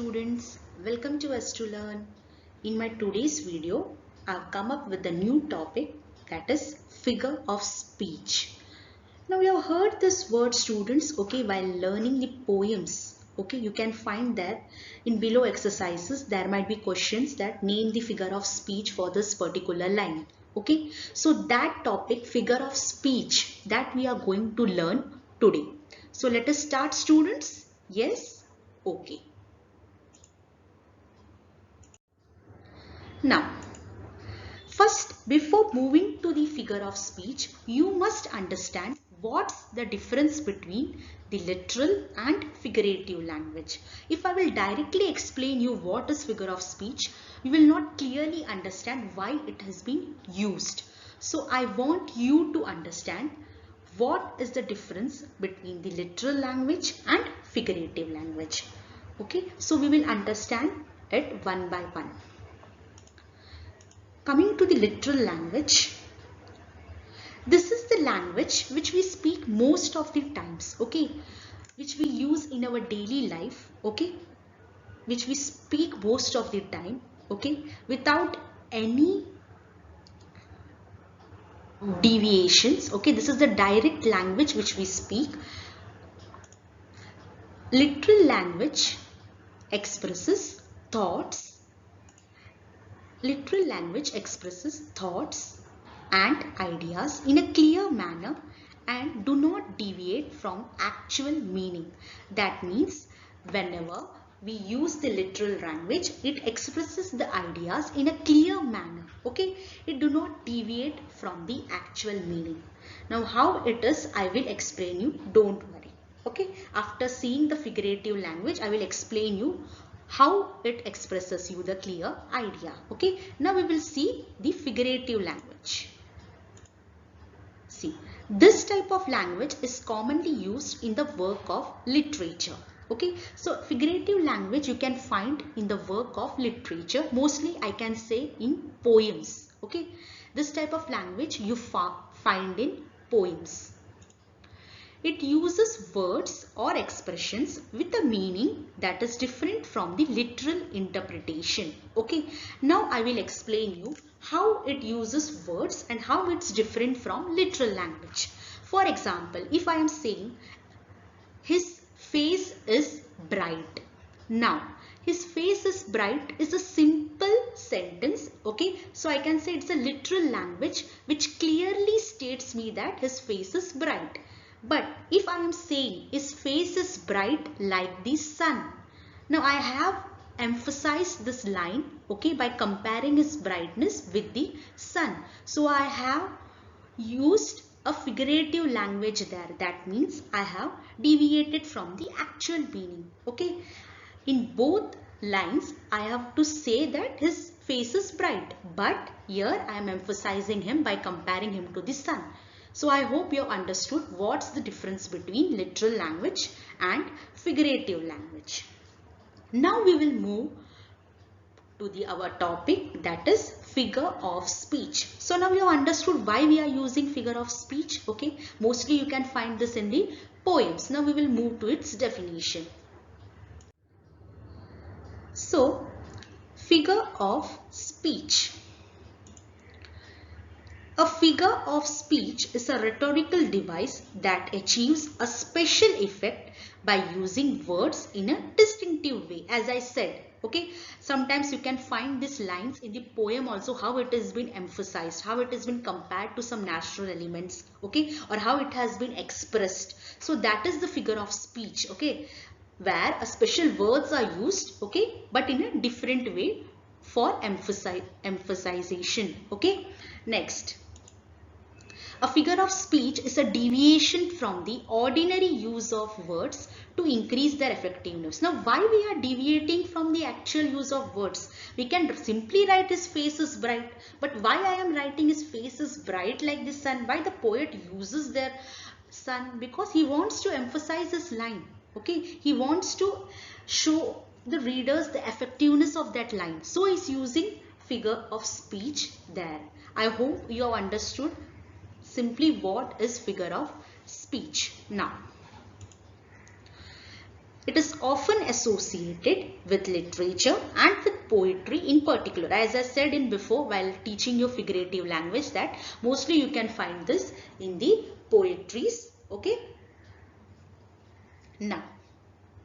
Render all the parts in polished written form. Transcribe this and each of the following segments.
students, welcome to us to learn. In my today's video, I've come up with a new topic, that is figure of speech. Now you have heard this word students, okay, while learning the poems. Okay, you can find that in below exercises there might be questions that name the figure of speech for this particular line. Okay, so that topic, figure of speech, that we are going to learn today. So let us start, students. Yes? Okay. Now, first, before moving to the figure of speech, you must understand what's the difference between the literal and figurative language. If I will directly explain you what is figure of speech, you will not clearly understand why it has been used. So I want you to understand what is the difference between the literal language and figurative language. Okay, so we will understand it one by one. Coming to the literal language, this is the language which we speak most of the times, okay, which we use in our daily life, okay, which we speak most of the time, okay, without any deviations, okay. This is the direct language which we speak. Literal language expresses thoughts. Literal language expresses thoughts and ideas in a clear manner and do not deviate from actual meaning. That means whenever we use the literal language, it expresses the ideas in a clear manner. Okay, it do not deviate from the actual meaning. Now how it is, I will explain you, don't worry. Okay, after seeing the figurative language, I will explain you how it expresses you the clear idea. Okay, now we will see the figurative language. See, this type of language is commonly used in the work of literature. Okay, so figurative language you can find in the work of literature, mostly I can say in poems. Okay, this type of language you find in poems. It uses words or expressions with a meaning that is different from the literal interpretation. Okay, now I will explain you how it uses words and how it's different from literal language. For example, if I am saying his face is bright. Now, his face is bright is a simple sentence. Okay, so I can say it's a literal language which clearly states me that his face is bright. But if I am saying his face is bright like the sun. Now I have emphasized this line, okay, by comparing his brightness with the sun. So I have used a figurative language there. That means I have deviated from the actual meaning. Okay, in both lines I have to say that his face is bright, but here I am emphasizing him by comparing him to the sun. So I hope you have understood what's the difference between literal language and figurative language. Now we will move to our topic, that is figure of speech. So now you have understood why we are using figure of speech. Okay, mostly you can find this in the poems. Now we will move to its definition. So figure of speech. A figure of speech is a rhetorical device that achieves a special effect by using words in a distinctive way. As I said, okay, sometimes you can find these lines in the poem also, how it has been emphasized, how it has been compared to some natural elements, okay, or how it has been expressed. So that is the figure of speech, okay, where a special words are used, okay, but in a different way for emphasization. Okay, next. A figure of speech is a deviation from the ordinary use of words to increase their effectiveness. Now, why we are deviating from the actual use of words? We can simply write his face is bright, but why I am writing his face is bright like the sun? Why the poet uses their sun? Because he wants to emphasize his line. Okay, he wants to show the readers the effectiveness of that line. So he's using figure of speech there. I hope you have understood simply what is figure of speech. Now, It is often associated with literature and with poetry in particular. As I said in before while teaching you figurative language, that mostly you can find this in the poetries. Okay. Now,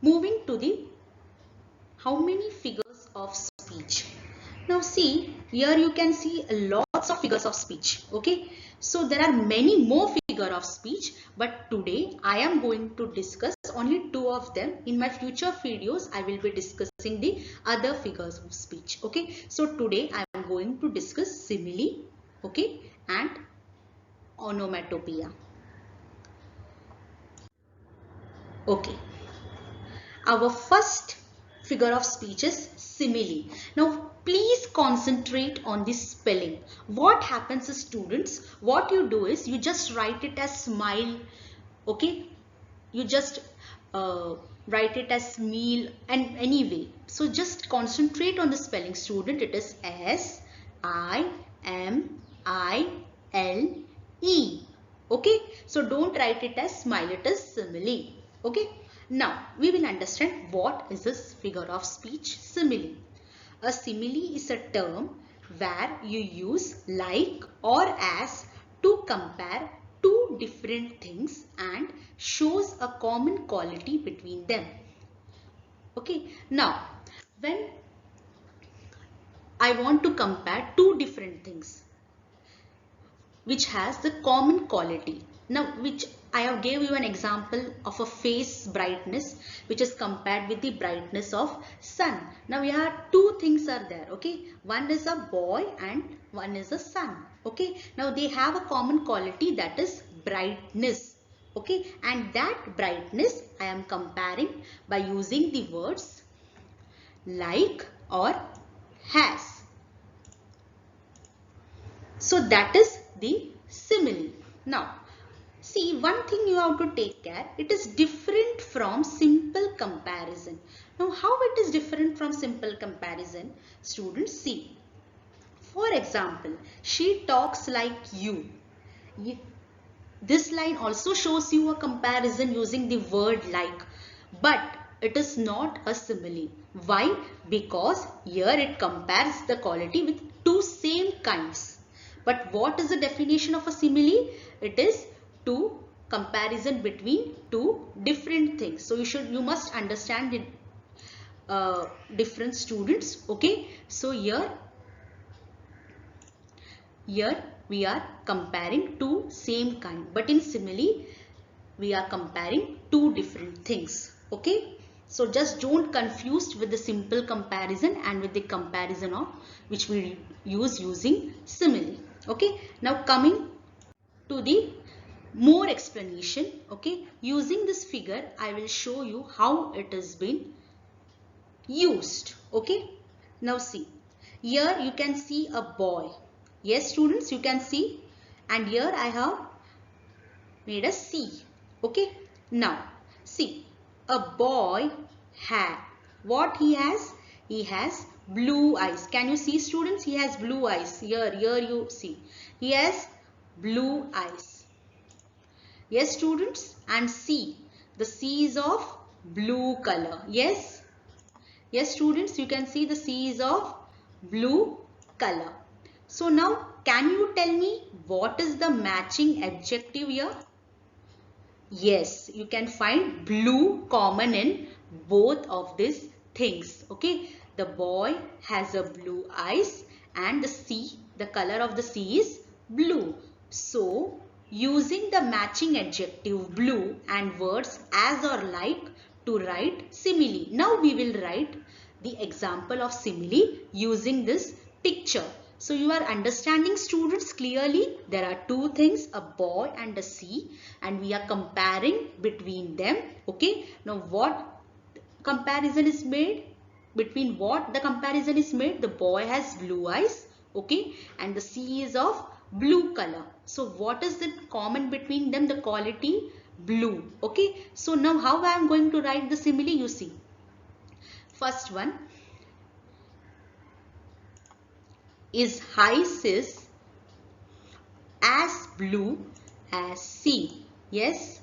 moving to the how many figures of speech. Now see, here you can see lots of figures of speech. Okay. So there are many more figure of speech, but today I am going to discuss only two of them. In my future videos, I will be discussing the other figures of speech. Okay. So today I am going to discuss simile, okay, and onomatopoeia. Okay. Our first figure of speech is simile. Now please concentrate on the spelling. What happens is, students, what you do is you just write it as smile. Okay, you just write it as meal and anyway. So just concentrate on the spelling, student. It is S-I-M-I-L-E. Okay, so don't write it as smile. It is simile. Okay. Now, we will understand what is this figure of speech simile. A simile is a term where you use like or as to compare two different things and shows a common quality between them. Okay. Now, when I want to compare two different things which has the common quality. Now, which I have gave you an example of a face brightness which is compared with the brightness of sun. Now we have two things are there. Okay, one is a boy and one is a sun. Okay, now they have a common quality, that is brightness. Okay, and that brightness I am comparing by using the words like or has. So that is the simile. Now see, one thing you have to take care, it is different from simple comparison. Now how it is different from simple comparison? Students, see. For example, she talks like you. This line also shows you a comparison using the word like, but it is not a simile. Why? Because here it compares the quality with two same kinds. But what is the definition of a simile? It is two comparison between two different things. So you must understand the different, students. Okay. So here we are comparing two same kind, but in simile we are comparing two different things. Okay. So just don't confuse with the simple comparison and with the comparison of which we use using simile. Okay. Now coming to the more explanation. Okay. Using this figure I will show you how it has been used. Okay. Now see. Here you can see a boy. Yes, students, you can see. And here I have made a C. Okay. Now see. A boy has. What he has? He has blue eyes. Can you see, students? He has blue eyes. Here you see. He has blue eyes. Yes, students. And see. The sea is of blue color. Yes. Yes, students. You can see the sea is of blue color. So now can you tell me what is the matching adjective here? Yes, you can find blue common in both of these things. Okay, the boy has a blue eyes and the sea, the color of the sea is blue. So using the matching adjective blue and words as or like to write simile. Now we will write the example of simile using this picture. So you are understanding, students, clearly. There are two things, a boy and a sea, and we are comparing between them. Okay. Now what comparison is made? Between what the comparison is made? The boy has blue eyes. Okay. And the sea is of blue color. So what is the common between them? The quality blue. Okay. So now how I am going to write the simile? You see. First one. Is Isis as blue as sea? Yes.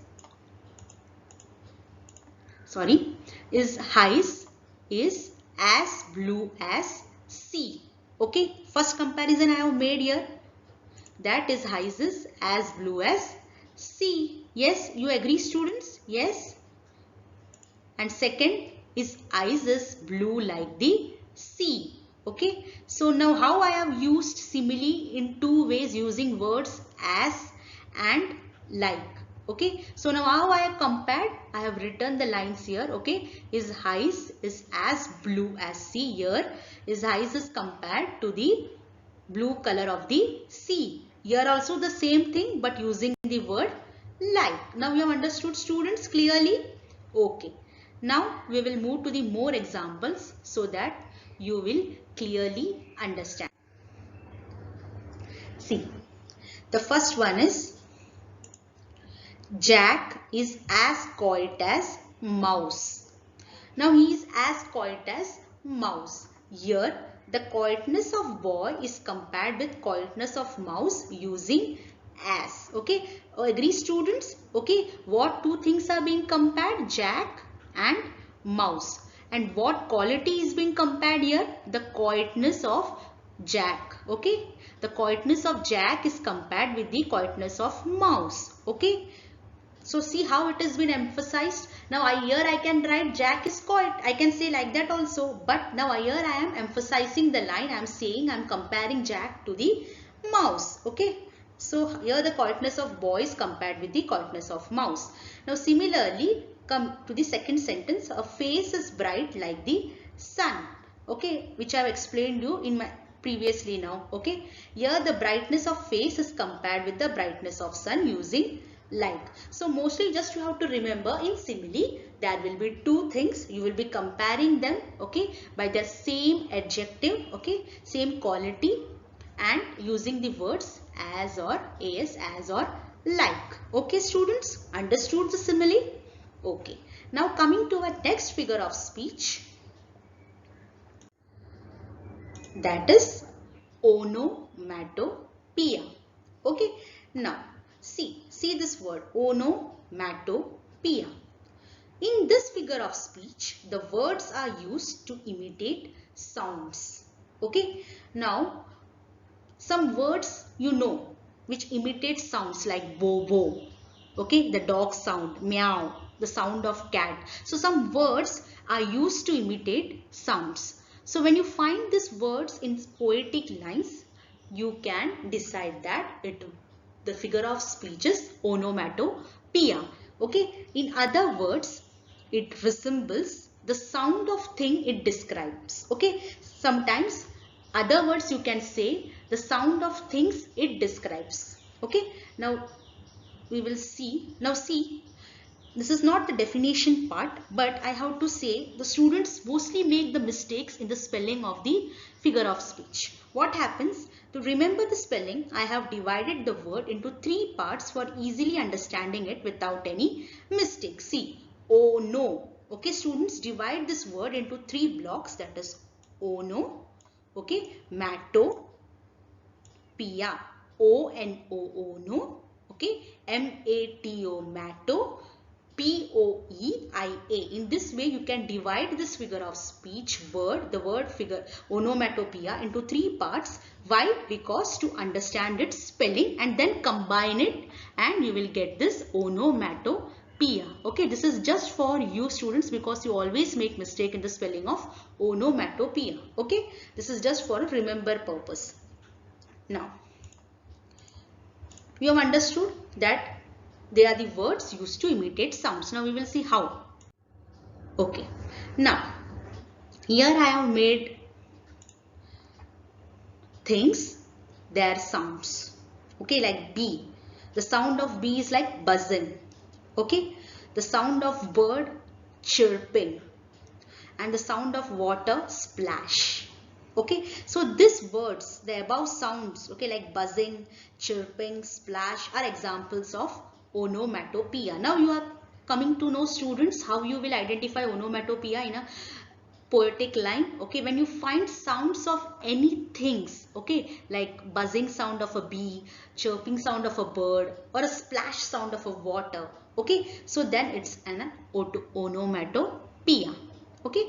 Sorry. is highs is as blue as sea. Okay, first comparison I have made here, that is highs is as blue as sea. Yes, you agree students? Yes. And second is eyes is blue like the sea. Okay, so now how I have used simile in two ways using words as and like. Okay, so now how I have compared, I have written the lines here. Okay, is highs is as blue as sea. Here is highs is compared to the blue color of the sea. Here also the same thing but using the word like. Now you have understood students clearly? Okay. Now we will move to the more examples so that you will clearly understand. See, the first one is Jack is as quiet as mouse. Now he is as quiet as mouse. Here the quietness of boy is compared with quietness of mouse using as. Okay, agree students? Okay, what two things are being compared? Jack and mouse. And what quality is being compared here? The quietness of Jack. Okay, the quietness of Jack is compared with the quietness of mouse. Okay, so see how it has been emphasized. Now here I can write Jack is quiet. I can say like that also. But now here I am emphasizing the line. I am saying I am comparing Jack to the mouse. Okay. So here the quietness of boy is compared with the quietness of mouse. Now similarly, come to the second sentence. A face is bright like the sun. Okay. Which I have explained you in my previously now. Okay. Here the brightness of face is compared with the brightness of sun using like. So mostly just you have to remember in simile there will be two things. You will be comparing them, okay, by the same adjective, okay, same quality, and using the words as or as or like. Okay students, understood the simile? Okay. Now coming to our next figure of speech, that is onomatopoeia. Okay. Now see this word onomatopoeia. In this figure of speech, the words are used to imitate sounds. Okay. Now some words you know which imitate sounds like bobo. Okay, the dog sound, meow, the sound of cat. So some words are used to imitate sounds. So when you find these words in poetic lines, you can decide that the figure of speech is onomatopoeia. Okay, in other words, it resembles the sound of thing it describes. Okay, sometimes other words you can say the sound of things it describes. Okay, now we will see. Now see, this is not the definition part, but I have to say the students mostly make the mistakes in the spelling of the figure of speech. What happens? To remember the spelling, I have divided the word into three parts for easily understanding it without any mistake. See, oh no. Okay students, divide this word into three blocks, that is ono, okay, mato, pia, O-N-O-O no, okay, M-A-T-O mato, P-O-E-I-A. In this way you can divide this figure of speech word, the word figure onomatopoeia, into three parts. Why? Because to understand its spelling and then combine it and you will get this onomatopoeia. Okay, this is just for you students because you always make mistake in the spelling of onomatopoeia. Okay, this is just for a remember purpose. Now, you have understood that they are the words used to imitate sounds. Now we will see how. Okay. Now, here I have made things, their sounds. Okay, like bee. The sound of bee is like buzzing. Okay. The sound of bird, chirping. And the sound of water, splash. Okay, so these words, the above sounds, okay, like buzzing, chirping, splash, are examples of onomatopoeia. Now you are coming to know students how you will identify onomatopoeia in a poetic line. Okay, when you find sounds of anything, okay, like buzzing sound of a bee, chirping sound of a bird, or a splash sound of a water. Okay, so then it's an onomatopoeia. Okay.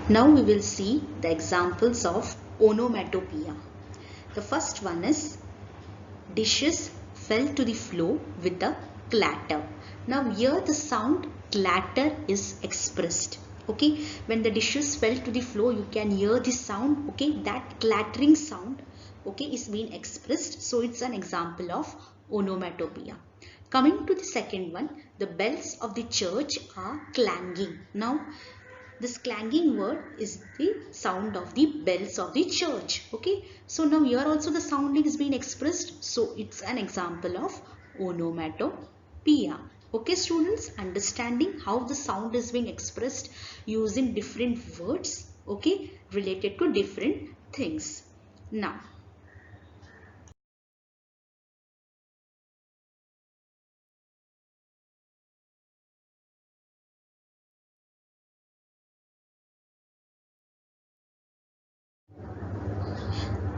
Now we will see the examples of onomatopoeia. The first one is dishes fell to the floor with a clatter. Now here the sound clatter is expressed. Okay, when the dishes fell to the floor, you can hear the sound. Okay, that clattering sound, okay, is being expressed. So it's an example of onomatopoeia. Coming to the second one, the bells of the church are clanging. Now this clanging word is the sound of the bells of the church. Okay, so now here also the sounding is being expressed, so it's an example of onomatopoeia. Okay students, understanding how the sound is being expressed using different words, okay, related to different things. Now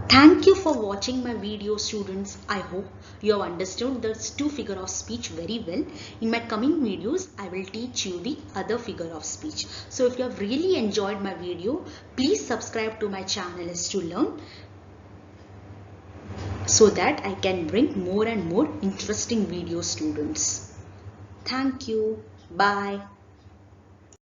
thank you for watching my video students. I hope you have understood the two figure of speech very well. In my coming videos, I will teach you the other figure of speech. So if you have really enjoyed my video, please subscribe to my channel as to learn, so that I can bring more and more interesting videos students. Thank you. Bye.